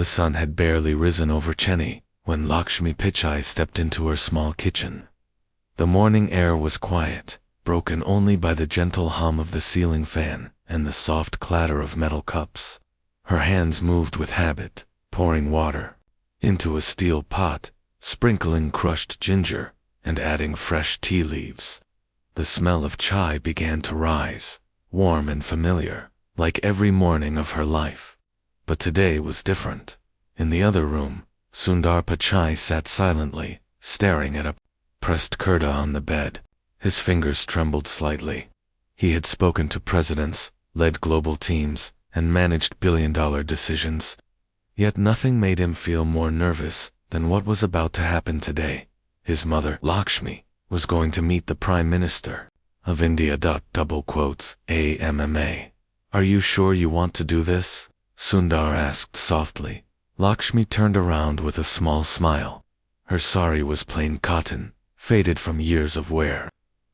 The sun had barely risen over Chennai when Lakshmi Pichai stepped into her small kitchen. The morning air was quiet, broken only by the gentle hum of the ceiling fan and the soft clatter of metal cups. Her hands moved with habit, pouring water into a steel pot, sprinkling crushed ginger, and adding fresh tea leaves. The smell of chai began to rise, warm and familiar, like every morning of her life. But today was different. In the other room, Sundar Pichai sat silently, staring at a pressed kurta on the bed. His fingers trembled slightly. He had spoken to presidents, led global teams, and managed billion-dollar decisions. Yet nothing made him feel more nervous than what was about to happen today. His mother, Lakshmi, was going to meet the Prime Minister of India. AMMA. Are you sure you want to do this? Sundar asked softly. Lakshmi turned around with a small smile. Her sari was plain cotton, faded from years of wear.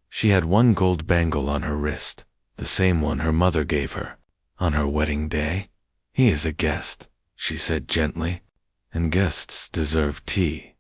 She had one gold bangle on her wrist, the same one her mother gave her on her wedding day. He is a guest, she said gently, and guests deserve tea.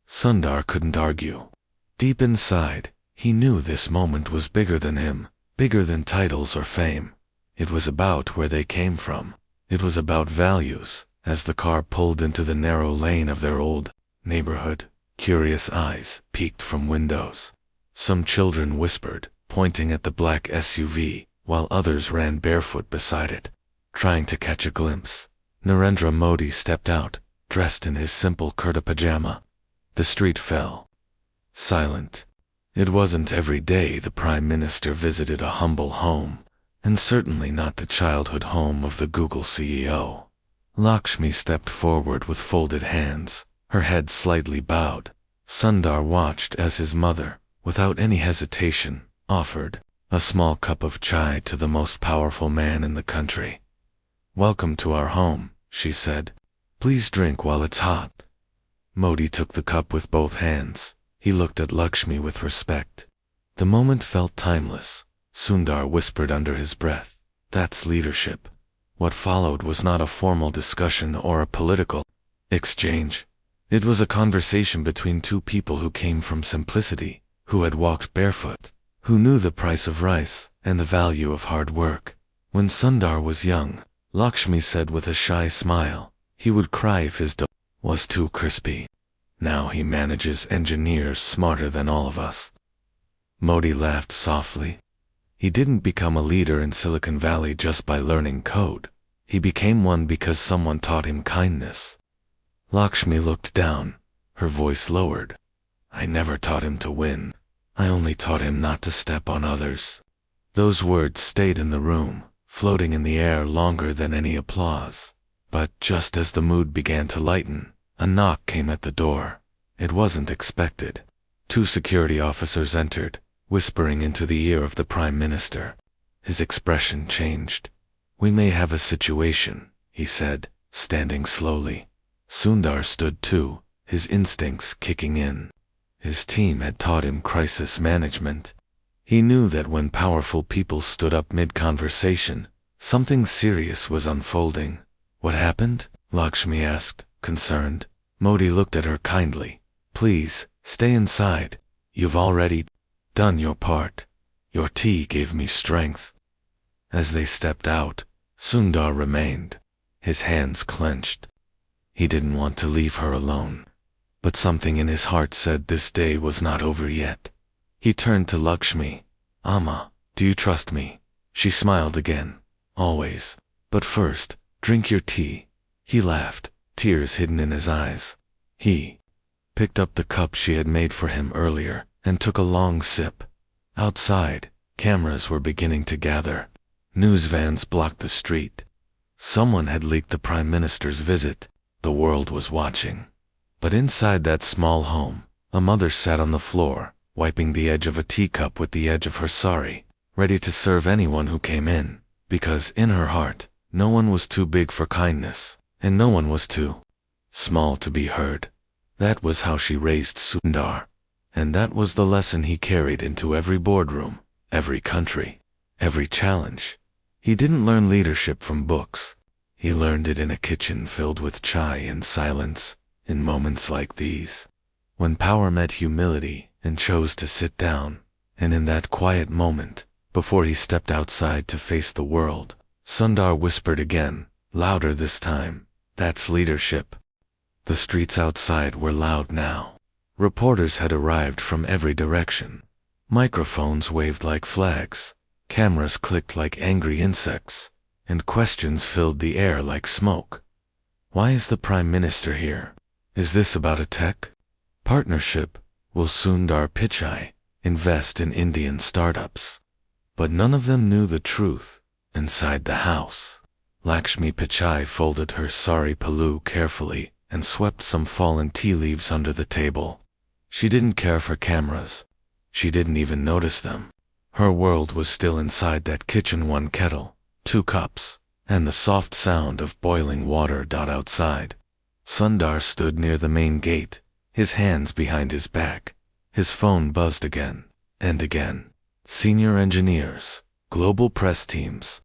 Sundar couldn't argue. Deep inside, he knew this moment was bigger than him, bigger than titles or fame. It was about where they came from. It was about values. As the car pulled into the narrow lane of their old neighborhood, curious eyes peeked from windows. Some children whispered, pointing at the black SUV, while others ran barefoot beside it, trying to catch a glimpse. Narendra Modi stepped out, dressed in his simple kurta pajama. The street fell silent. It wasn't every day the Prime Minister visited a humble home, and certainly not the childhood home of the Google CEO. Lakshmi stepped forward with folded hands, her head slightly bowed. Sundar watched as his mother, without any hesitation, offered a small cup of chai to the most powerful man in the country. Welcome to our home, she said. Please drink while it's hot. Modi took the cup with both hands. He looked at Lakshmi with respect. The moment felt timeless. Sundar whispered under his breath, "That's leadership." What followed was not a formal discussion or a political exchange. It was a conversation between two people who came from simplicity, who had walked barefoot, who knew the price of rice and the value of hard work. When Sundar was young, Lakshmi said with a shy smile, he would cry if his dough was too crispy. Now he manages engineers smarter than all of us. Modi laughed softly. He didn't become a leader in Silicon Valley just by learning code. He became one because someone taught him kindness. Lakshmi looked down, her voice lowered. I never taught him to win. I only taught him not to step on others. Those words stayed in the room, floating in the air longer than any applause. But just as the mood began to lighten, a knock came at the door. It wasn't expected. 2 security officers entered, whispering into the ear of the Prime Minister. His expression changed. We may have a situation, he said, standing slowly. Sundar stood too, his instincts kicking in. His team had taught him crisis management. He knew that when powerful people stood up mid-conversation, something serious was unfolding. What happened? Lakshmi asked, concerned. Modi looked at her kindly. Please, stay inside. You've already done your part. Your tea gave me strength. As they stepped out, Sundar remained, his hands clenched. He didn't want to leave her alone. But something in his heart said this day was not over yet. He turned to Lakshmi. Amma, do you trust me? She smiled again. Always. But first, drink your tea. He laughed, tears hidden in his eyes. He picked up the cup she had made for him earlier and took a long sip. Outside, cameras were beginning to gather. News vans blocked the street. Someone had leaked the Prime Minister's visit. The world was watching. But inside that small home, a mother sat on the floor, wiping the edge of a teacup with the edge of her sari, ready to serve anyone who came in, because in her heart, no one was too big for kindness, and no one was too small to be heard. That was how she raised Sundar, and that was the lesson he carried into every boardroom, every country, every challenge. He didn't learn leadership from books. He learned it in a kitchen filled with chai and silence, in moments like these, when power met humility and chose to sit down. And in that quiet moment, before he stepped outside to face the world, Sundar whispered again, louder this time, "That's leadership." The streets outside were loud now. Reporters had arrived from every direction. Microphones waved like flags, cameras clicked like angry insects, and questions filled the air like smoke. Why is the Prime Minister here? Is this about a tech partnership? Will Sundar Pichai invest in Indian startups? But none of them knew the truth. Inside the house, Lakshmi Pichai folded her sari pallu carefully and swept some fallen tea leaves under the table. She didn't care for cameras. She didn't even notice them. Her world was still inside that kitchen. One kettle, 2 cups, and the soft sound of boiling water. Outside, Sundar stood near the main gate, his hands behind his back. His phone buzzed again and again. Senior engineers, global press teams,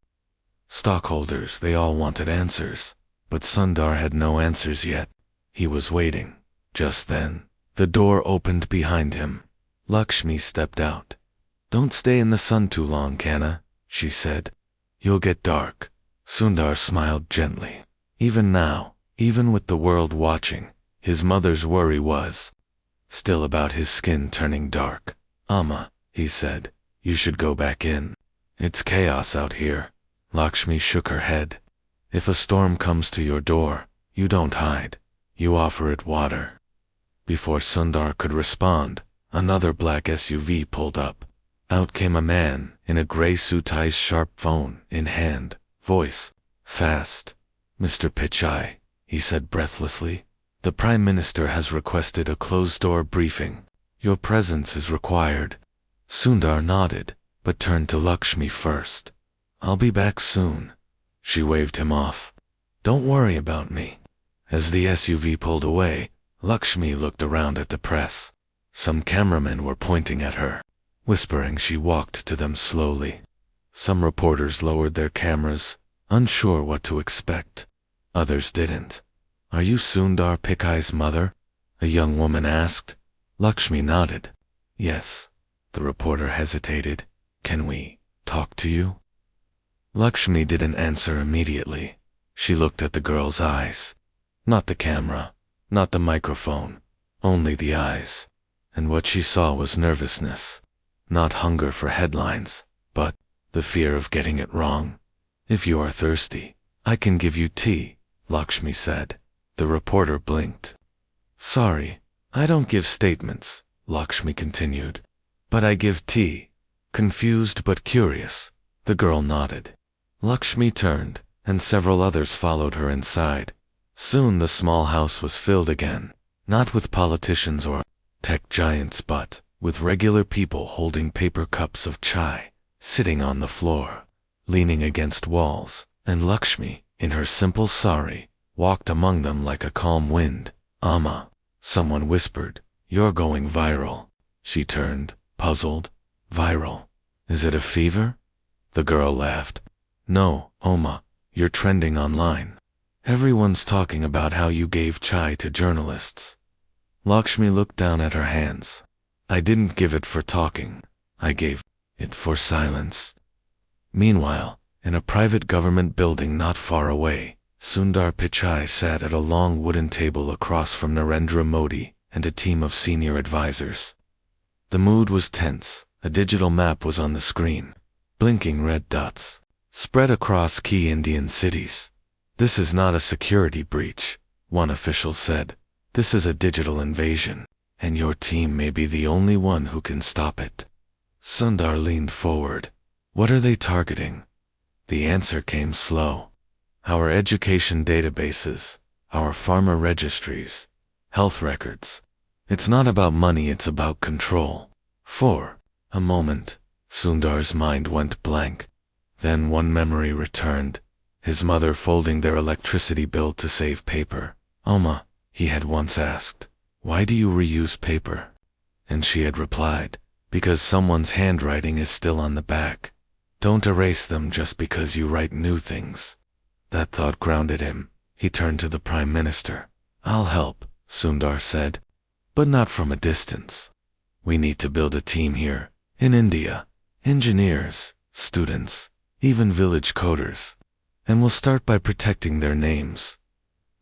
stockholders, they all wanted answers. But Sundar had no answers yet. He was waiting. Just then, the door opened behind him. Lakshmi stepped out. "Don't stay in the sun too long, Kanna," she said. "You'll get dark." Sundar smiled gently. Even now, even with the world watching, his mother's worry was still about his skin turning dark. "Amma," he said, "you should go back in. It's chaos out here." Lakshmi shook her head. "If a storm comes to your door, you don't hide. You offer it water." Before Sundar could respond, another black SUV pulled up. Out came a man in a gray suit, eyes sharp, phone in hand, voice fast. "Mr. Pichai," he said breathlessly, "the Prime Minister has requested a closed-door briefing. Your presence is required." Sundar nodded, but turned to Lakshmi first. "I'll be back soon." She waved him off. "Don't worry about me." As the SUV pulled away, Lakshmi looked around at the press. Some cameramen were pointing at her. Whispering, she walked to them slowly. Some reporters lowered their cameras, unsure what to expect. Others didn't. "Are you Sundar Pichai's mother?" a young woman asked. Lakshmi nodded. "Yes." The reporter hesitated. "Can we talk to you?" Lakshmi didn't answer immediately. She looked at the girl's eyes. Not the camera, not the microphone, only the eyes. And what she saw was nervousness. Not hunger for headlines, but the fear of getting it wrong. "If you are thirsty, I can give you tea," Lakshmi said. The reporter blinked. "Sorry, I don't give statements," Lakshmi continued. "But I give tea." Confused but curious, the girl nodded. Lakshmi turned, and several others followed her inside. Soon the small house was filled again, not with politicians or tech giants, but with regular people holding paper cups of chai, sitting on the floor, leaning against walls, and Lakshmi, in her simple sari, walked among them like a calm wind. "Amma," someone whispered, "you're going viral." She turned, puzzled. "Viral? Is it a fever?" The girl laughed. "No, Oma, you're trending online. Everyone's talking about how you gave chai to journalists." Lakshmi looked down at her hands. "I didn't give it for talking. I gave it for silence." Meanwhile, in a private government building not far away, Sundar Pichai sat at a long wooden table across from Narendra Modi and a team of senior advisors. The mood was tense. A digital map was on the screen, blinking red dots, spread across key Indian cities. "This is not a security breach," one official said. "This is a digital invasion, and your team may be the only one who can stop it." Sundar leaned forward. "What are they targeting?" The answer came slow. "Our education databases, our farmer registries, health records. It's not about money, it's about control." For a moment, Sundar's mind went blank. Then one memory returned. His mother folding their electricity bill to save paper. "Oma," he had once asked, "why do you reuse paper?" And she had replied, "Because someone's handwriting is still on the back. Don't erase them just because you write new things." That thought grounded him. He turned to the Prime Minister. "I'll help," Sundar said, "but not from a distance. We need to build a team here, in India. Engineers, students, even village coders. And we'll start by protecting their names."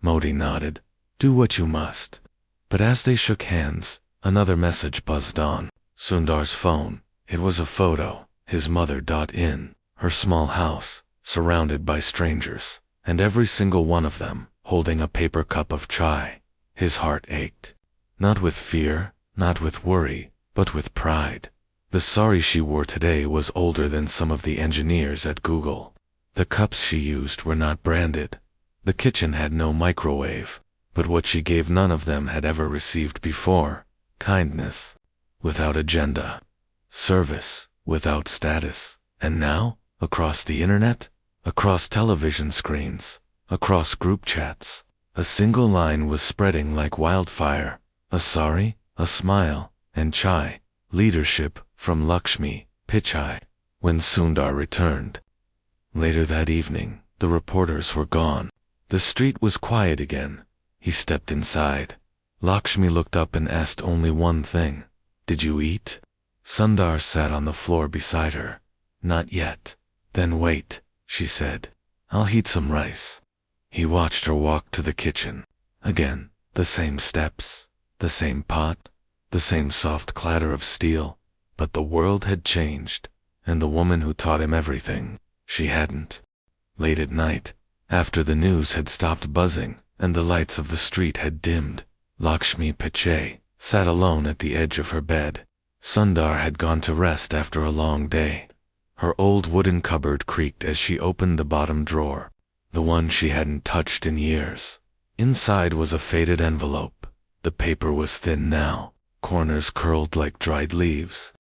Modi nodded. "Do what you must." But as they shook hands, another message buzzed on Sundar's phone. It was a photo, his mother. In her small house, surrounded by strangers, and every single one of them holding a paper cup of chai. His heart ached. Not with fear, not with worry, but with pride. The sari she wore today was older than some of the engineers at Google. The cups she used were not branded. The kitchen had no microwave, but what she gave none of them had ever received before: kindness, without agenda, service, without status. And now, across the internet, across television screens, across group chats, a single line was spreading like wildfire: a sari, a smile, and chai. Leadership from Lakshmi Pichai. When Sundar returned later that evening, the reporters were gone. The street was quiet again. He stepped inside. Lakshmi looked up and asked only one thing: "Did you eat?" Sundar sat on the floor beside her. "Not yet." "Then wait," she said. "I'll heat some rice." He watched her walk to the kitchen. Again, the same steps, the same pot, the same soft clatter of steel. But the world had changed, and the woman who taught him everything, she hadn't. Late at night, after the news had stopped buzzing and the lights of the street had dimmed, Lakshmi Pichai sat alone at the edge of her bed. Sundar had gone to rest after a long day. Her old wooden cupboard creaked as she opened the bottom drawer, the one she hadn't touched in years. Inside was a faded envelope. The paper was thin now, corners curled like dried leaves.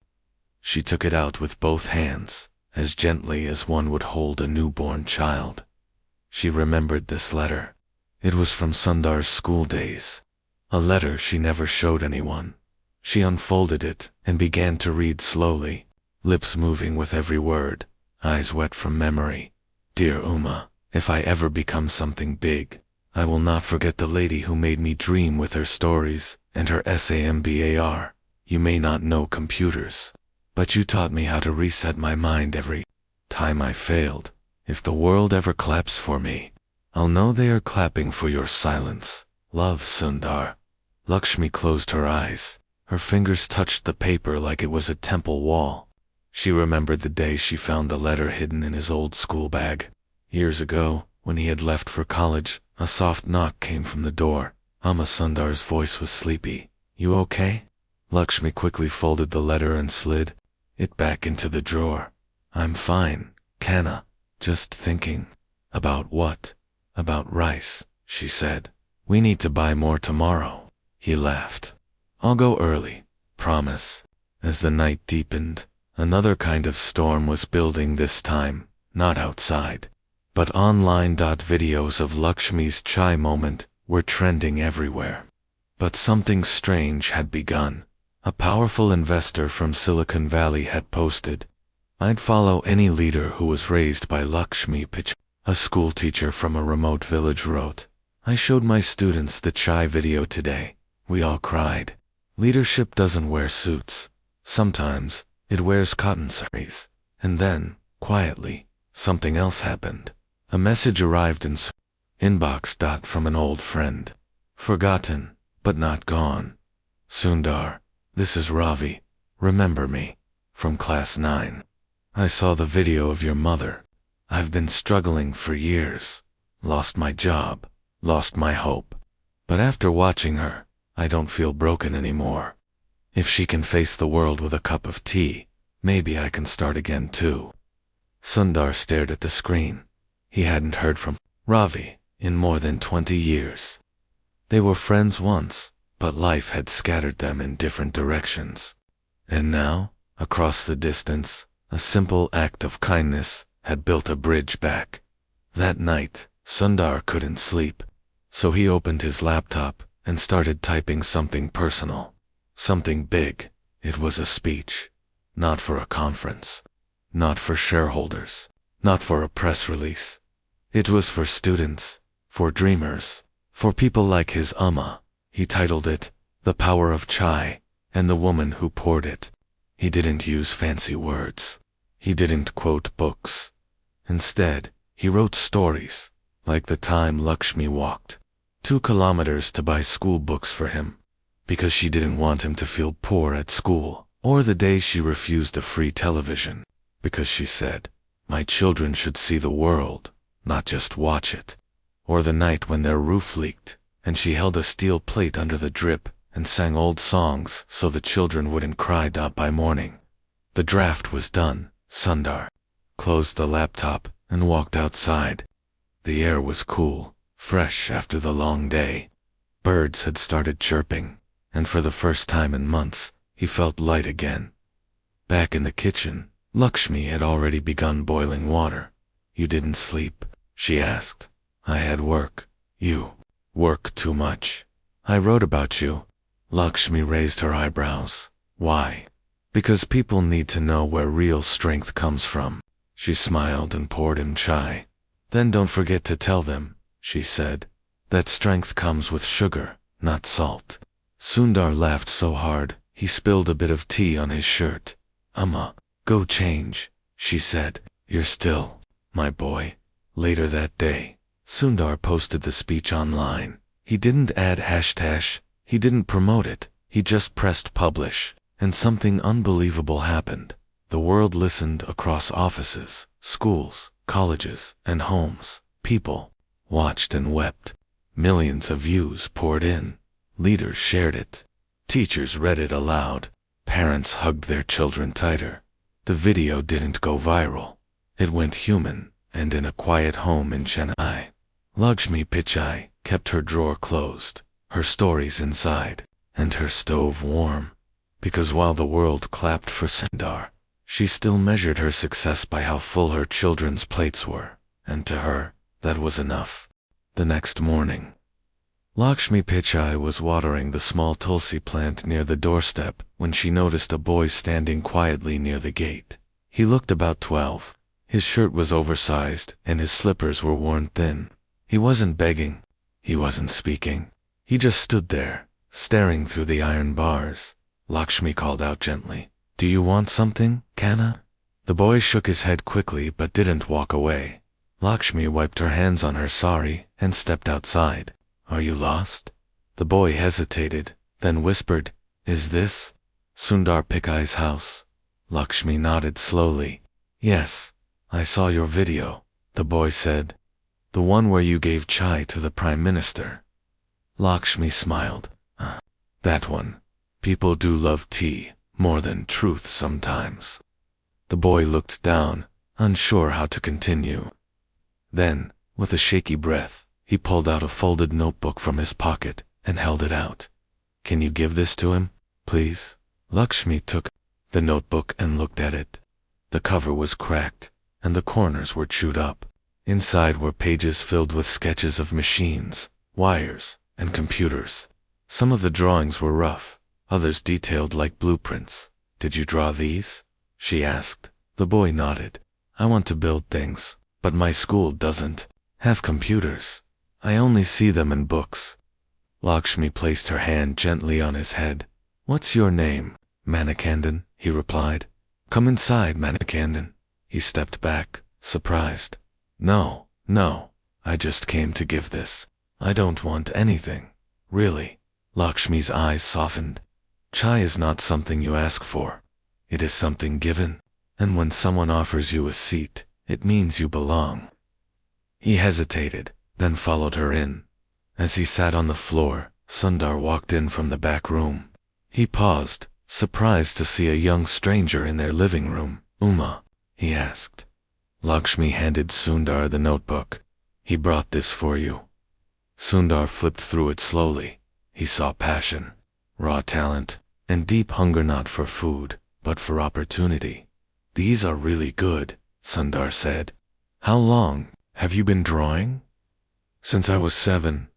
She took it out with both hands, as gently as one would hold a newborn child. She remembered this letter. It was from Sundar's school days, a letter she never showed anyone. She unfolded it and began to read slowly, lips moving with every word, eyes wet from memory. "Dear Uma, if I ever become something big, I will not forget the lady who made me dream with her stories and her SAMBAR. You may not know computers, but you taught me how to reset my mind every time I failed. If the world ever claps for me, I'll know they are clapping for your silence. Love, Sundar." Lakshmi closed her eyes. Her fingers touched the paper like it was a temple wall. She remembered the day she found the letter hidden in his old school bag. Years ago, when he had left for college, a soft knock came from the door. Sundar's voice was sleepy. "You okay?" Lakshmi quickly folded the letter and slid it back into the drawer. "I'm fine, Kanna. Just thinking." "About what?" "About rice," she said. "We need to buy more tomorrow." He laughed. "I'll go early, promise." As the night deepened, another kind of storm was building, this time, not outside, but online. Videos of Lakshmi's chai moment were trending everywhere. But something strange had begun. A powerful investor from Silicon Valley had posted, "I'd follow any leader who was raised by Lakshmi Pichai." A school teacher from a remote village wrote, "I showed my students the chai video today. We all cried. Leadership doesn't wear suits. Sometimes, it wears cotton saris." And then, quietly, something else happened. A message arrived in inbox. From an old friend. "Forgotten, but not gone. Sundar, this is Ravi. Remember me? From class 9. I saw the video of your mother. I've been struggling for years. Lost my job, lost my hope. But after watching her, I don't feel broken anymore. If she can face the world with a cup of tea, maybe I can start again too." Sundar stared at the screen. He hadn't heard from Ravi in more than 20 years. They were friends once, but life had scattered them in different directions. And now, across the distance, a simple act of kindness had built a bridge back. That night, Sundar couldn't sleep, so he opened his laptop and started typing something personal, something big. It was a speech, not for a conference, not for shareholders, not for a press release. It was for students, for dreamers, for people like his Amma. He titled it, The Power of Chai, and the Woman Who Poured It. He didn't use fancy words. He didn't quote books. Instead, he wrote stories, like the time Lakshmi walked 2 kilometers to buy school books for him, because she didn't want him to feel poor at school, or the day she refused a free television, because she said, "My children should see the world, not just watch it," or the night when their roof leaked, and she held a steel plate under the drip and sang old songs so the children wouldn't cry by morning. The draft was done. Sundar closed the laptop and walked outside. The air was cool, fresh after the long day. Birds had started chirping, and for the first time in months, he felt light again. Back in the kitchen, Lakshmi had already begun boiling water. "You didn't sleep?" she asked. "I had work." "You work too much. I wrote about you." Lakshmi raised her eyebrows. "Why?" "Because people need to know where real strength comes from." She smiled and poured him chai. "Then don't forget to tell them," she said, "that strength comes with sugar, not salt." Sundar laughed so hard, he spilled a bit of tea on his shirt. "Amma, go change," she said. "You're still my boy." Later that day, Sundar posted the speech online. He didn't add hashtag, he didn't promote it, he just pressed publish, and something unbelievable happened. The world listened across offices, schools, colleges, and homes. People watched and wept. Millions of views poured in. Leaders shared it. Teachers read it aloud. Parents hugged their children tighter. The video didn't go viral. It went human, and in a quiet home in Chennai. Lakshmi Pichai kept her drawer closed, her stories inside, and her stove warm. Because while the world clapped for Sundar, she still measured her success by how full her children's plates were, and to her, that was enough. The next morning, Lakshmi Pichai was watering the small tulsi plant near the doorstep when she noticed a boy standing quietly near the gate. He looked about 12. His shirt was oversized and his slippers were worn thin. He wasn't begging. He wasn't speaking. He just stood there, staring through the iron bars. Lakshmi called out gently, "Do you want something, Kanna?" The boy shook his head quickly but didn't walk away. Lakshmi wiped her hands on her sari and stepped outside. "Are you lost?" The boy hesitated, then whispered, "Is this Sundar Pichai's house?" Lakshmi nodded slowly. "Yes, I saw your video," the boy said. "The one where you gave chai to the Prime Minister." Lakshmi smiled. That one. People do love tea more than truth sometimes." The boy looked down, unsure how to continue. Then, with a shaky breath, he pulled out a folded notebook from his pocket and held it out. "Can you give this to him, please?" Lakshmi took the notebook and looked at it. The cover was cracked, and the corners were chewed up. Inside were pages filled with sketches of machines, wires, and computers. Some of the drawings were rough, others detailed like blueprints. "Did you draw these?" she asked. The boy nodded. "I want to build things, but my school doesn't have computers. I only see them in books." Lakshmi placed her hand gently on his head. "What's your name?" "Manikandan," he replied. "Come inside, Manikandan." He stepped back, surprised. No, I just came to give this. I don't want anything. Really." Lakshmi's eyes softened. "Chai is not something you ask for. It is something given. And when someone offers you a seat, it means you belong." He hesitated, then followed her in. As he sat on the floor, Sundar walked in from the back room. He paused, surprised to see a young stranger in their living room. "Uma?" he asked. Lakshmi handed Sundar the notebook. "He brought this for you." Sundar flipped through it slowly. He saw passion, raw talent, and deep hunger not for food, but for opportunity. "These are really good," Sundar said. "How long have you been drawing?" "Since I was 7,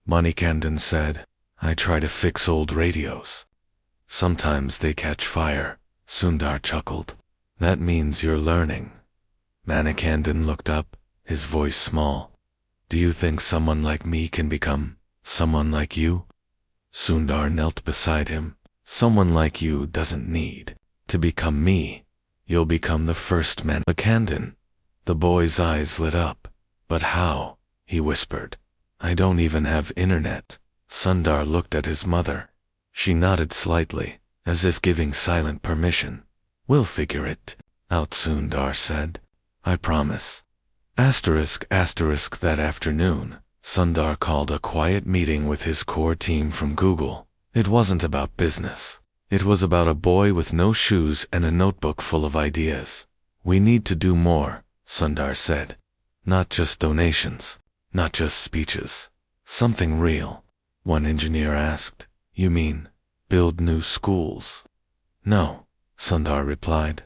Manikandan said. "I try to fix old radios. Sometimes they catch fire." Sundar chuckled. "That means you're learning." Manikandan looked up, his voice small. Do you think someone like me can become someone like you? Sundar knelt beside him. Someone like you doesn't need to become me. You'll become the first man. Lakshmi. The boy's eyes lit up. But how? He whispered. I don't even have internet. Sundar looked at his mother. She nodded slightly, as if giving silent permission. We'll figure it out, Sundar said. I promise. That afternoon, Sundar called a quiet meeting with his core team from Google. It wasn't about business. It was about a boy with no shoes and a notebook full of ideas. We need to do more, Sundar said. Not just donations, not just speeches. Something real. One engineer asked. You mean, build new schools? No, Sundar replied.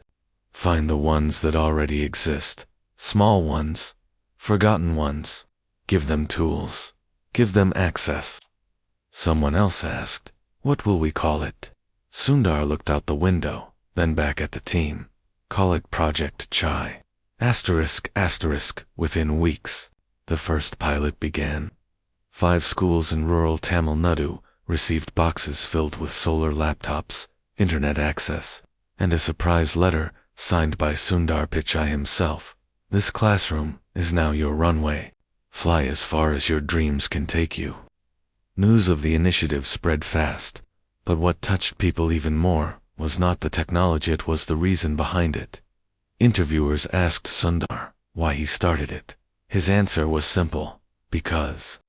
Find the ones that already exist. Small ones, forgotten ones. Give them tools. Give them access. Someone else asked, what will we call it? Sundar looked out the window, then back at the team. Call it Project Chai. ***. Within weeks, the first pilot began. 5 schools in rural Tamil Nadu received boxes filled with solar laptops, internet access, and a surprise letter signed by Sundar Pichai himself. This classroom is now your runway. Fly as far as your dreams can take you. News of the initiative spread fast, but what touched people even more was not the technology, it was the reason behind it. Interviewers asked Sundar why he started it. His answer was simple, because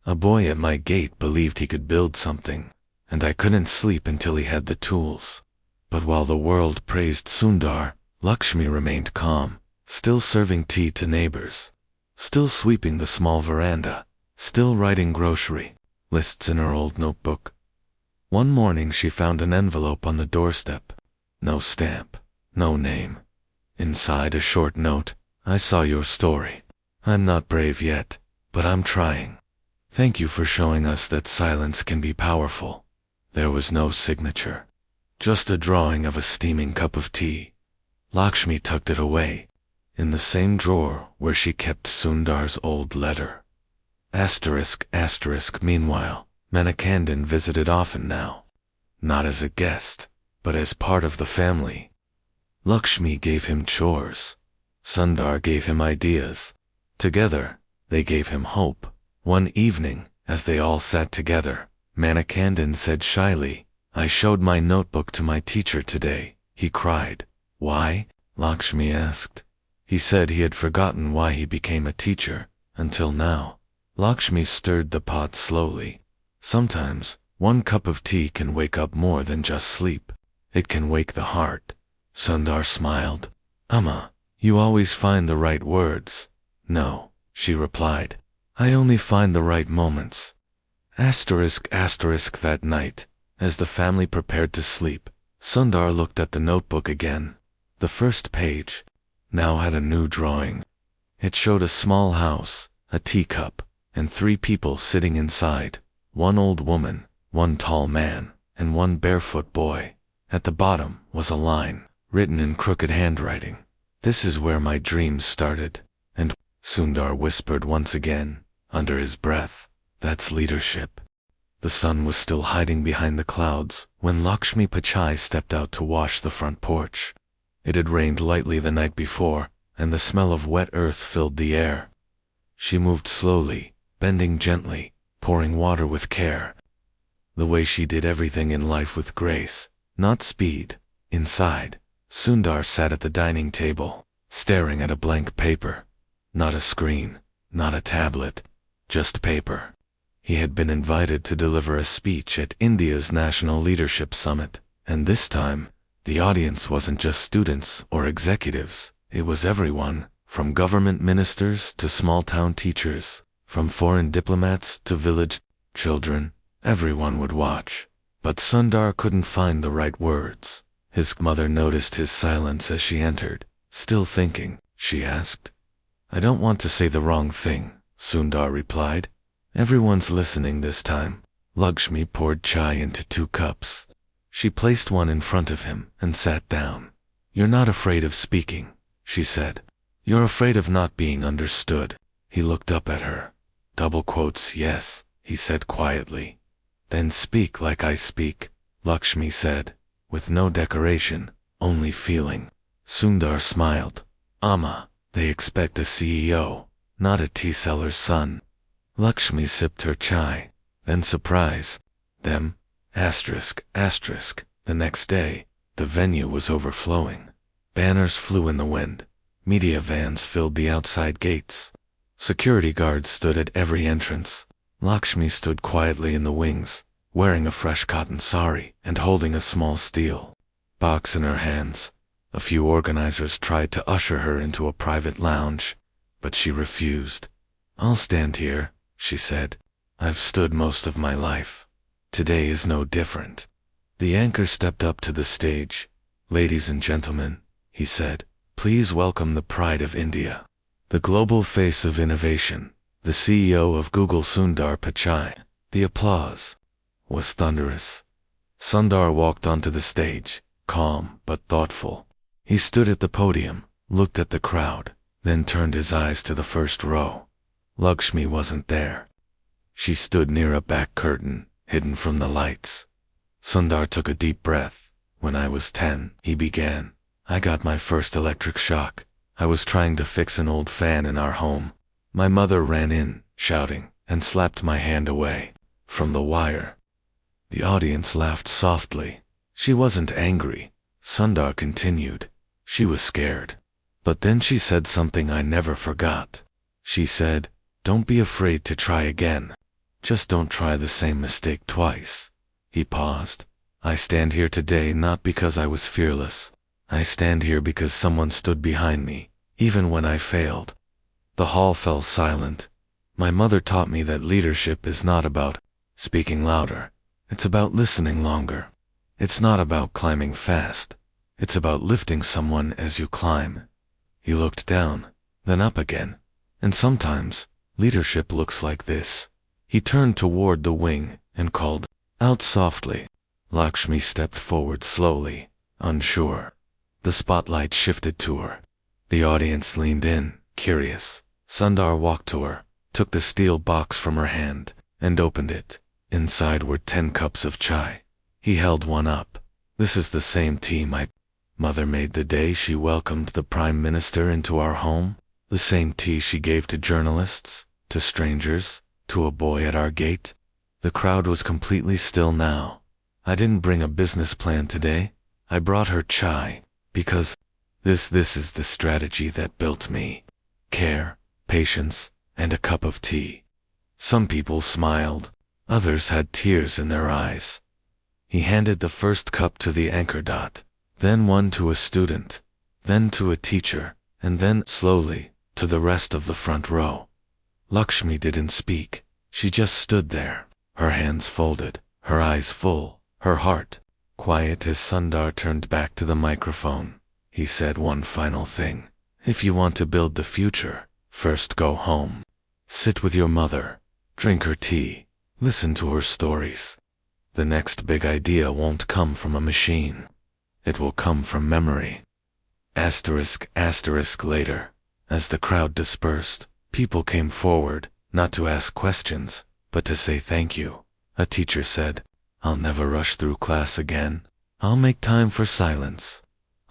a boy at my gate believed he could build something, and I couldn't sleep until he had the tools. But while the world praised Sundar, Lakshmi remained calm, still serving tea to neighbors, still sweeping the small veranda, still writing grocery lists in her old notebook. One morning she found an envelope on the doorstep. No stamp, no name. Inside a short note, I saw your story. I'm not brave yet, but I'm trying. Thank you for showing us that silence can be powerful. There was no signature, just a drawing of a steaming cup of tea. Lakshmi tucked it away, in the same drawer where she kept Sundar's old letter. Meanwhile, Manikandan visited often now. Not as a guest, but as part of the family. Lakshmi gave him chores. Sundar gave him ideas. Together, they gave him hope. One evening, as they all sat together, Manikandan said shyly, I showed my notebook to my teacher today. He cried. Why? Lakshmi asked. He said he had forgotten why he became a teacher, until now. Lakshmi stirred the pot slowly. Sometimes, one cup of tea can wake up more than just sleep. It can wake the heart. Sundar smiled. Amma, you always find the right words. No, she replied. I only find the right moments. That night, as the family prepared to sleep, Sundar looked at the notebook again. The first page now had a new drawing. It showed a small house, a teacup, and 3 people sitting inside. 1 old woman, 1 tall man, and 1 barefoot boy. At the bottom was a line, written in crooked handwriting. This is where my dreams started. And Sundar whispered once again, under his breath, that's leadership. The sun was still hiding behind the clouds when Lakshmi Pichai stepped out to wash the front porch. It had rained lightly the night before, and the smell of wet earth filled the air. She moved slowly, bending gently, pouring water with care. The way she did everything in life with grace, not speed. Inside, Sundar sat at the dining table, staring at a blank paper. Not a screen, not a tablet, just paper. He had been invited to deliver a speech at India's National Leadership Summit, and this time, the audience wasn't just students or executives. It was everyone, from government ministers to small-town teachers, from foreign diplomats to village children. Everyone would watch. But Sundar couldn't find the right words. His mother noticed his silence as she entered. Still thinking, she asked. I don't want to say the wrong thing, Sundar replied. Everyone's listening this time. Lakshmi poured chai into 2 cups. She placed one in front of him and sat down. You're not afraid of speaking, she said. You're afraid of not being understood. He looked up at her. Double quotes, yes, he said quietly. Then speak like I speak, Lakshmi said, with no decoration, only feeling. Sundar smiled. Amma, they expect a CEO, not a tea seller's son. Lakshmi sipped her chai, then surprise. Them, asterisk, asterisk. The next day, the venue was overflowing. Banners flew in the wind. Media vans filled the outside gates. Security guards stood at every entrance. Lakshmi stood quietly in the wings, wearing a fresh cotton sari and holding a small steel box in her hands. A few organizers tried to usher her into a private lounge, but she refused. I'll stand here, she said. I've stood most of my life. Today is no different. The anchor stepped up to the stage. Ladies and gentlemen, he said, please welcome the pride of India, the global face of innovation, the CEO of Google, Sundar Pichai. The applause was thunderous. Sundar walked onto the stage, calm but thoughtful. He stood at the podium, looked at the crowd, then turned his eyes to the first row. Lakshmi wasn't there. She stood near a back curtain, hidden from the lights. Sundar took a deep breath. When I was 10, he began, I got my first electric shock. I was trying to fix an old fan in our home. My mother ran in, shouting, and slapped my hand away from the wire. The audience laughed softly. She wasn't angry. Sundar continued. She was scared. But then she said something I never forgot. She said, don't be afraid to try again. Just don't try the same mistake twice. He paused. I stand here today not because I was fearless. I stand here because someone stood behind me, even when I failed. The hall fell silent. My mother taught me that leadership is not about speaking louder. It's about listening longer. It's not about climbing fast. It's about lifting someone as you climb. He looked down, then up again. And sometimes, leadership looks like this. He turned toward the wing and called out softly. Lakshmi stepped forward slowly, unsure. The spotlight shifted to her. The audience leaned in, curious. Sundar walked to her, took the steel box from her hand, and opened it. Inside were 10 cups of chai. He held one up. This is the same tea my mother made the day she welcomed the Prime Minister into our home. The same tea she gave to journalists, to strangers, to a boy at our gate. The crowd was completely still now. I didn't bring a business plan today. I brought her chai, because this is the strategy that built me. Care, patience, and a cup of tea. Some people smiled. Others had tears in their eyes. He handed the first cup to the anchor dot, then one to a student, then to a teacher, and then, slowly, to the rest of the front row. Lakshmi didn't speak. She just stood there, her hands folded, her eyes full, her heart quiet. As Sundar turned back to the microphone, he said one final thing. If you want to build the future, first go home. Sit with your mother, drink her tea, listen to her stories. The next big idea won't come from a machine. It will come from memory. Asterisk, asterisk. Later, as the crowd dispersed, people came forward, not to ask questions, but to say thank you. A teacher said, I'll never rush through class again. I'll make time for silence.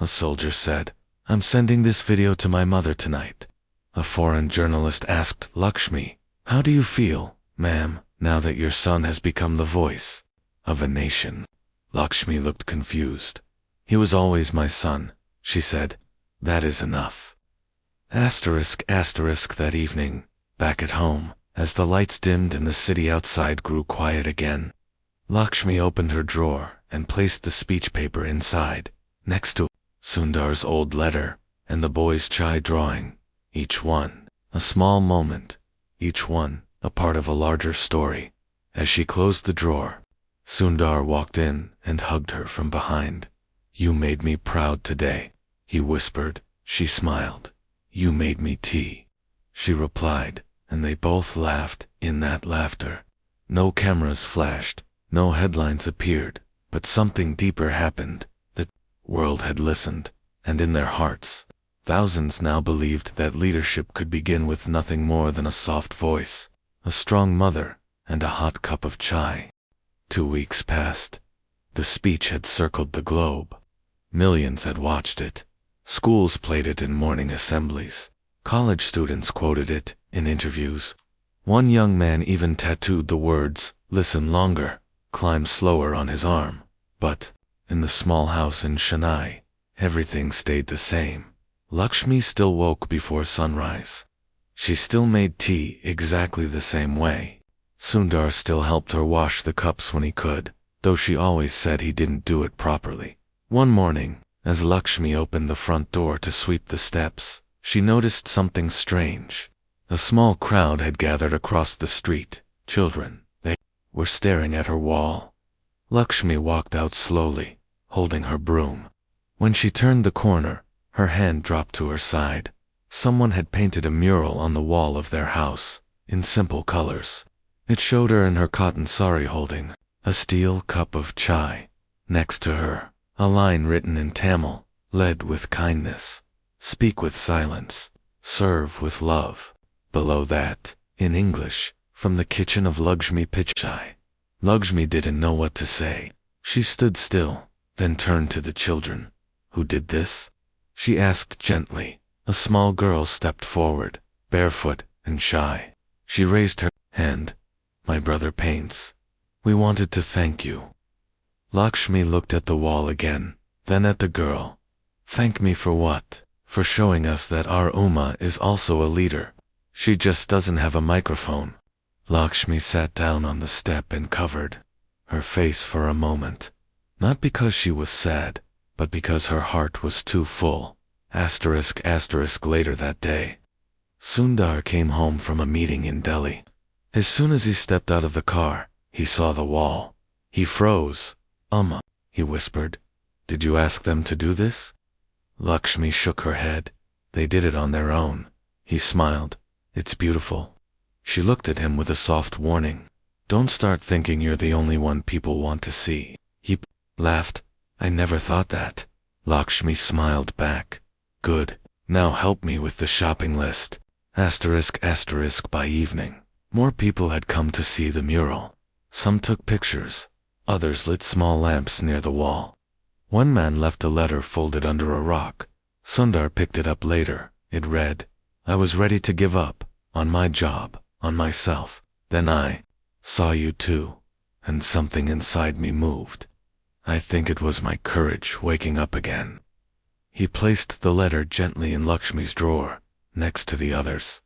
A soldier said, I'm sending this video to my mother tonight. A foreign journalist asked Lakshmi, how do you feel, ma'am, now that your son has become the voice of a nation? Lakshmi looked confused. He was always my son, she said. That is enough. Asterisk, asterisk. That evening, back at home, as the lights dimmed and the city outside grew quiet again, Lakshmi opened her drawer and placed the speech paper inside, next to Sundar's old letter and the boy's chai drawing, each one a small moment, each one a part of a larger story. As she closed the drawer, Sundar walked in and hugged her from behind. You made me proud today, he whispered. She smiled. You made me tea, she replied, and they both laughed. In that laughter, no cameras flashed, no headlines appeared, but something deeper happened. The world had listened, and in their hearts, Thousands now believed that leadership could begin with nothing more than a soft voice, a strong mother, and a hot cup of chai. 2 weeks passed. The speech had circled the globe. Millions had watched it. Schools played it in morning assemblies. College students quoted it in interviews. One young man even tattooed the words, "Listen longer, climb slower" on his arm. But, in the small house in Chennai, everything stayed the same. Lakshmi still woke before sunrise. She still made tea exactly the same way. Sundar still helped her wash the cups when he could, though she always said he didn't do it properly. One morning, as Lakshmi opened the front door to sweep the steps, she noticed something strange. A small crowd had gathered across the street. Children. They were staring at her wall. Lakshmi walked out slowly, holding her broom. When she turned the corner, her hand dropped to her side. Someone had painted a mural on the wall of their house, in simple colors. It showed her in her cotton sari holding a steel cup of chai. Next to her, a line written in Tamil, "Lead with kindness, speak with silence, serve with love." Below that, in English, "From the kitchen of Lakshmi Pichai." Lakshmi didn't know what to say. She stood still, then turned to the children. "Who did this?" she asked gently. A small girl stepped forward, barefoot and shy. She raised her hand. "My brother paints. We wanted to thank you." Lakshmi looked at the wall again, then at the girl. "Thank me for what?" "For showing us that our Uma is also a leader. She just doesn't have a microphone." Lakshmi sat down on the step and covered her face for a moment. Not because she was sad, but because her heart was too full. Later that day, Sundar came home from a meeting in Delhi. As soon as he stepped out of the car, he saw the wall. He froze. He whispered, "Did you ask them to do this?" Lakshmi shook her head. "They did it on their own." He smiled. "It's beautiful." She looked at him with a soft warning. "Don't start thinking you're the only one people want to see." He laughed. "I never thought that." Lakshmi smiled back. "Good. Now help me with the shopping list." By evening, more people had come to see the mural. Some took pictures. Others lit small lamps near the wall. One man left a letter folded under a rock. Sundar picked it up later. It read, "I was ready to give up, on my job, on myself. Then I saw you too, and something inside me moved. I think it was my courage waking up again." He placed the letter gently in Lakshmi's drawer, next to the others.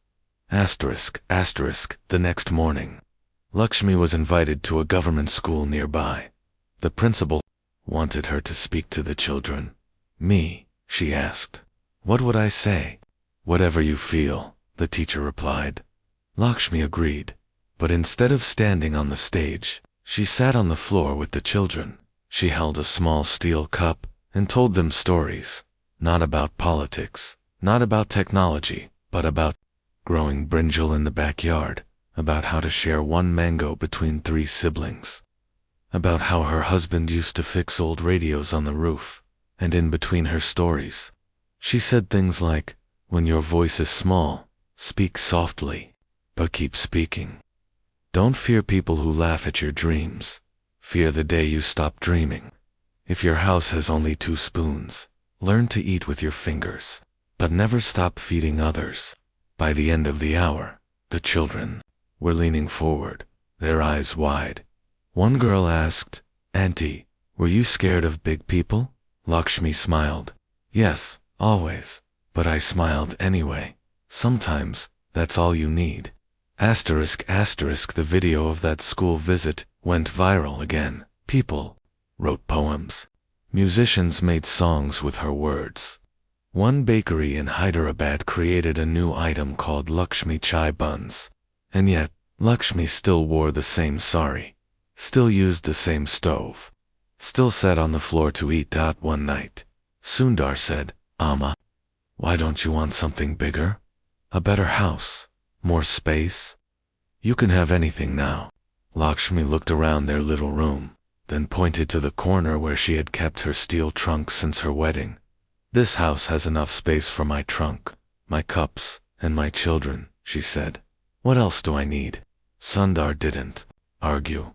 The next morning, Lakshmi was invited to a government school nearby. The principal wanted her to speak to the children. "Me?" she asked. "What would I say?" "Whatever you feel," the teacher replied. Lakshmi agreed, but instead of standing on the stage, she sat on the floor with the children. She held a small steel cup and told them stories, not about politics, not about technology, but about growing brinjal in the backyard, about how to share one mango between 3 siblings, about how her husband used to fix old radios on the roof, and in between her stories, she said things like, "When your voice is small, speak softly, but keep speaking. Don't fear people who laugh at your dreams. Fear the day you stop dreaming. If your house has only 2 spoons, learn to eat with your fingers, but never stop feeding others." By the end of the hour, the children were leaning forward, their eyes wide. One girl asked, "Auntie, were you scared of big people?" Lakshmi smiled. "Yes, always. But I smiled anyway. Sometimes, that's all you need." The video of that school visit went viral again. People wrote poems. Musicians made songs with her words. One bakery in Hyderabad created a new item called Lakshmi Chai buns. And yet, Lakshmi still wore the same sari, still used the same stove, still sat on the floor to eat. One night, Sundar said, "Amma, why don't you want something bigger? A better house? More space? You can have anything now." Lakshmi looked around their little room, then pointed to the corner where she had kept her steel trunk since her wedding. This house has enough space for my trunk, my cups, and my children, she said. What else do I need? Sundar didn't argue.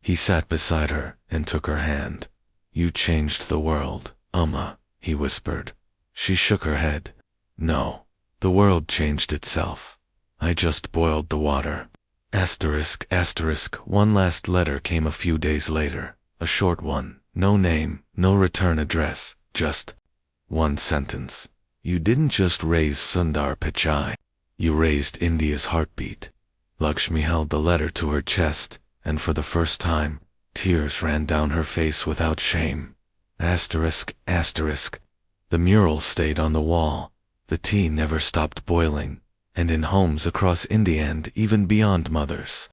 He sat beside her and took her hand. You changed the world, Amma, he whispered. She shook her head. No, the world changed itself. I just boiled the water. Asterisk, asterisk, one last letter came a few days later. A short one, no name, no return address, just one sentence. You didn't just raise Sundar Pichai. You raised India's heartbeat. Lakshmi held the letter to her chest, and for the first time, tears ran down her face without shame. Asterisk, asterisk. The mural stayed on the wall. The tea never stopped boiling, and in homes across India and even beyond, mothers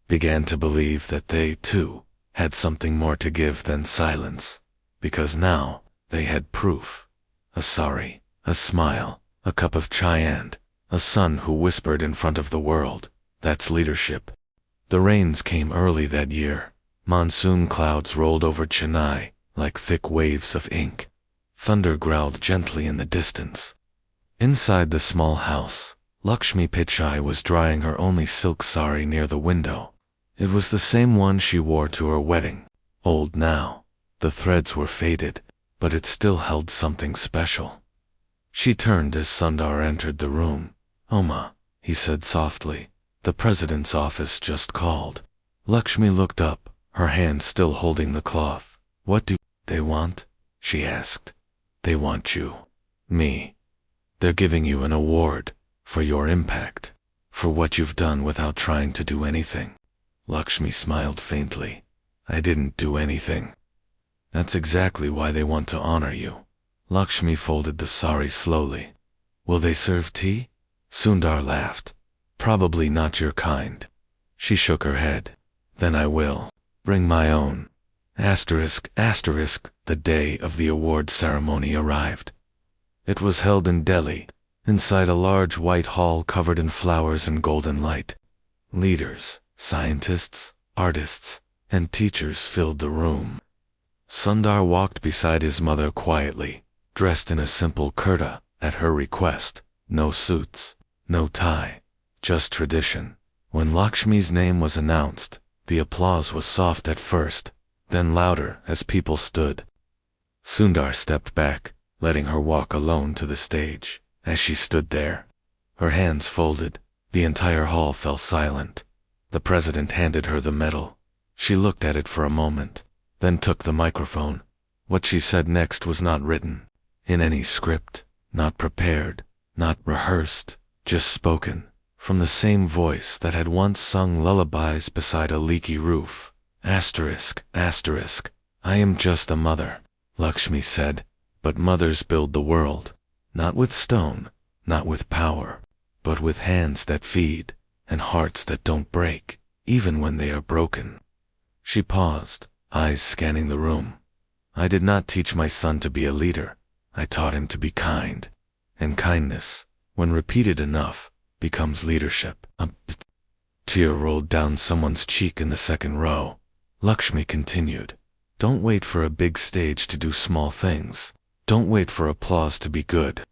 began to believe that they, too, had something more to give than silence, because now they had proof. A sorry, a smile, a cup of chai, and a son who whispered in front of the world. That's leadership. The rains came early that year. Monsoon clouds rolled over Chennai like thick waves of ink. Thunder growled gently in the distance. Inside the small house, Lakshmi Pichai was drying her only silk sari near the window. It was the same one she wore to her wedding. Old now, the threads were faded, but it still held something special. She turned as Sundar entered the room. Oma, he said softly, the president's office just called. Lakshmi looked up, her hand still holding the cloth. What do they want? She asked. They want you. Me. They're giving you an award for your impact, for what you've done without trying to do anything. Lakshmi smiled faintly. I didn't do anything. That's exactly why they want to honor you. Lakshmi folded the sari slowly. Will they serve tea? Sundar laughed. Probably not your kind. She shook her head. Then I will. Bring my own. Asterisk, asterisk, the day of the award ceremony arrived. It was held in Delhi, inside a large white hall covered in flowers and golden light. Leaders, scientists, artists, and teachers filled the room. Sundar walked beside his mother quietly, dressed in a simple kurta, at her request. No suits, no tie, just tradition. When Lakshmi's name was announced, the applause was soft at first, then louder as people stood. Sundar stepped back, letting her walk alone to the stage. As she stood there, her hands folded, the entire hall fell silent. The president handed her the medal. She looked at it for a moment, then took the microphone. What she said next was not written in any script, not prepared, not rehearsed, just spoken, from the same voice that had once sung lullabies beside a leaky roof. Asterisk, asterisk, I am just a mother, Lakshmi said, but mothers build the world, not with stone, not with power, but with hands that feed, and hearts that don't break, even when they are broken. She paused, eyes scanning the room. I did not teach my son to be a leader. I taught him to be kind. And kindness, when repeated enough, becomes leadership. A tear rolled down someone's cheek in the second row. Lakshmi continued, don't wait for a big stage to do small things. Don't wait for applause to be good.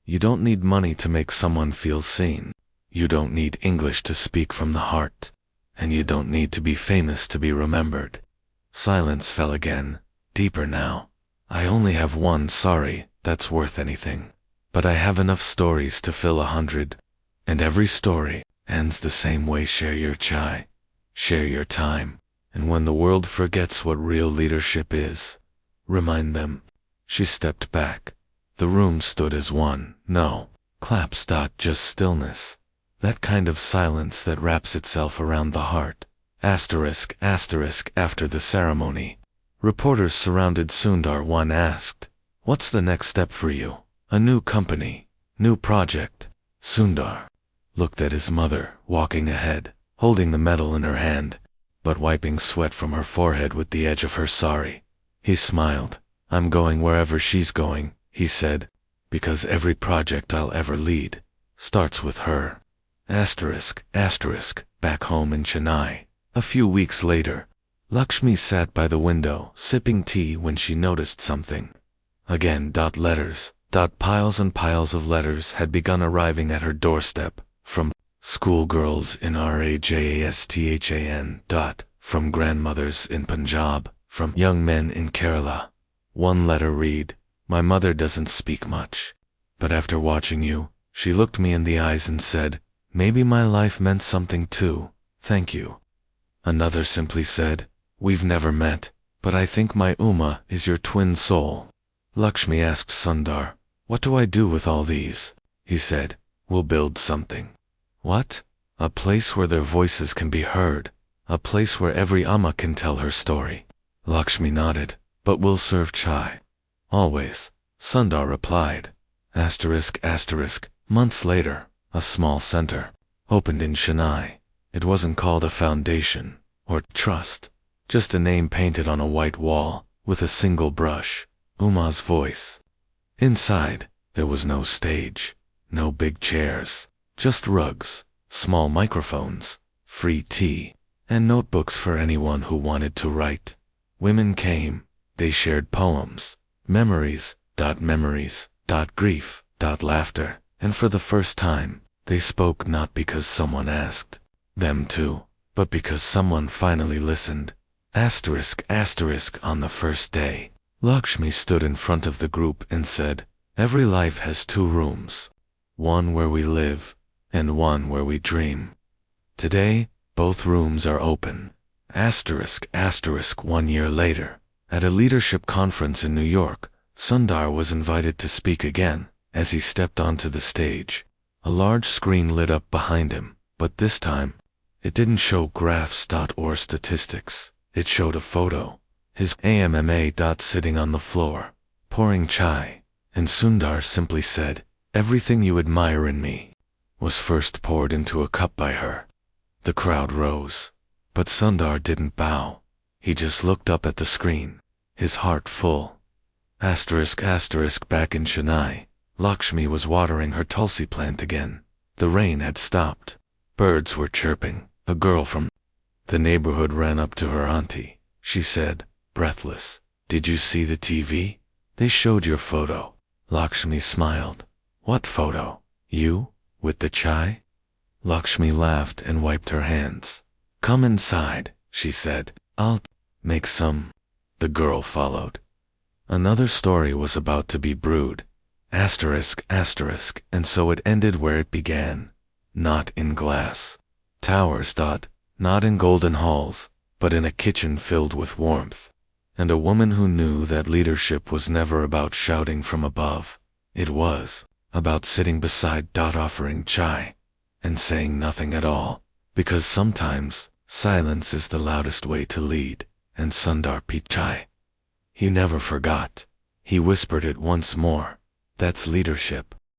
You don't need money to make someone feel seen. You don't need English to speak from the heart. And you don't need to be famous to be remembered. Silence fell again, deeper now. I only have one sorry that's worth anything. But I have enough stories to fill 100. And every story ends the same way. Share your chai. Share your time. And when the world forgets what real leadership is, remind them. She stepped back. The room stood as one. No claps. Just stillness. That kind of silence that wraps itself around the heart. Asterisk, asterisk. After the ceremony, reporters surrounded Sundar. One asked, what's the next step for you? A new company, new project. Sundar looked at his mother, walking ahead, holding the medal in her hand, but wiping sweat from her forehead with the edge of her sari. He smiled. I'm going wherever she's going, he said, because every project I'll ever lead starts with her. Asterisk, asterisk. Back home in Chennai, a few weeks later, Lakshmi sat by the window, sipping tea when she noticed something. Again. Letters. Piles and piles of letters had begun arriving at her doorstep, from schoolgirls in Rajasthan. From grandmothers in Punjab, from young men in Kerala. One letter read, "My mother doesn't speak much. But after watching you, she looked me in the eyes and said, maybe my life meant something too. Thank you." Another simply said, "We've never met, but I think my Uma is your twin soul." Lakshmi asked Sundar, "What do I do with all these?" He said, "We'll build something." "What?" "A place where their voices can be heard. A place where every Amma can tell her story." Lakshmi nodded. "But we'll serve chai." "Always," Sundar replied. Months later, a small center opened in Chennai. It wasn't called a foundation or trust, just a name painted on a white wall with a single brush, Uma's voice. Inside, there was no stage, no big chairs, just rugs, small microphones, free tea, and notebooks for anyone who wanted to write. Women came, they shared poems, memories, grief, laughter, and for the first time, they spoke not because someone asked them to, but because someone finally listened. On the first day, Lakshmi stood in front of the group and said, "Every life has two rooms, one where we live, and one where we dream. Today, both rooms are open." 1 year later, at a leadership conference in New York, Sundar was invited to speak again. As he stepped onto the stage, a large screen lit up behind him, but this time, it didn't show graphs or statistics. It showed a photo, his AMMA sitting on the floor, pouring chai, and Sundar simply said, "Everything you admire in me was first poured into a cup by her." The crowd rose, but Sundar didn't bow. He just looked up at the screen, his heart full. Back in Chennai, Lakshmi was watering her tulsi plant again. The rain had stopped. Birds were chirping. A girl from the neighborhood ran up to her auntie. She said, breathless, "Did you see the TV? They showed your photo." Lakshmi smiled. "What photo? You? With the chai?" Lakshmi laughed and wiped her hands. "Come inside," she said. "I'll make some." The girl followed. Another story was about to be brewed. And so it ended where it began. Not in glass towers. Not in golden halls, but in a kitchen filled with warmth. And a woman who knew that leadership was never about shouting from above. It was about sitting beside offering chai and saying nothing at all, because sometimes silence is the loudest way to lead. And Sundar Pichai, he never forgot. He whispered it once more. That's leadership.